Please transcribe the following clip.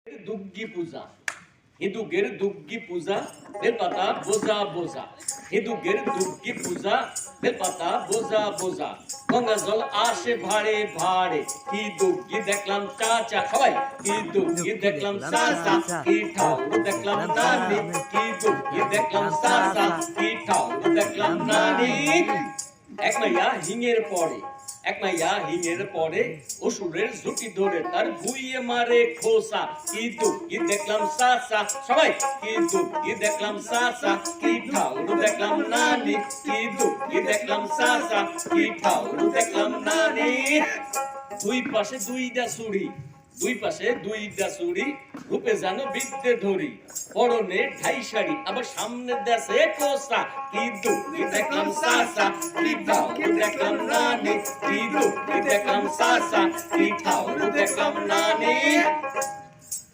দুগ্গি পূজা হিন্দুদের দুগ্গি পূজা বেলপাতা বোঝা বোঝা হিন্দুদের দুগ্গি পূজা বেলপাতা বোঝা বোঝা গঙ্গা জল আসে ভাড়ে ভাড়ে কি দুগ্গি দেখলাম চাচা সবাই কি দুগ্গি দেখলাম চাচা কি ঠাউর দেখলাম নানি কি দুগ্গি দেখলাম চাচা কি ঠাউর দেখলাম নানি এক মাইয়া হিঙের পরে অসুরের ঝুঁকি ধরে তার ভুইয়ে মারে খোসা কিন্তু কি দেখলাম চাচা সবাই কিন্তু কি দেখলাম চাচা কি ঠাউর দেখলাম নানি কিন্তু কি দেখলাম চাচা কি ঠাউর দেখলাম নানি দুই পাশে দুইটা চুড়ি রূপে জানো বিদ্যে ধরি পরনে ঢাই শাড়ি আবার সামনে দেশে কোসা কিন্তু কি দেখলাম চাচা কি ঠাউর দেখলাম নানি কিন্তু কি দেখলাম চাচা কি ঠাউর দেখলাম নানি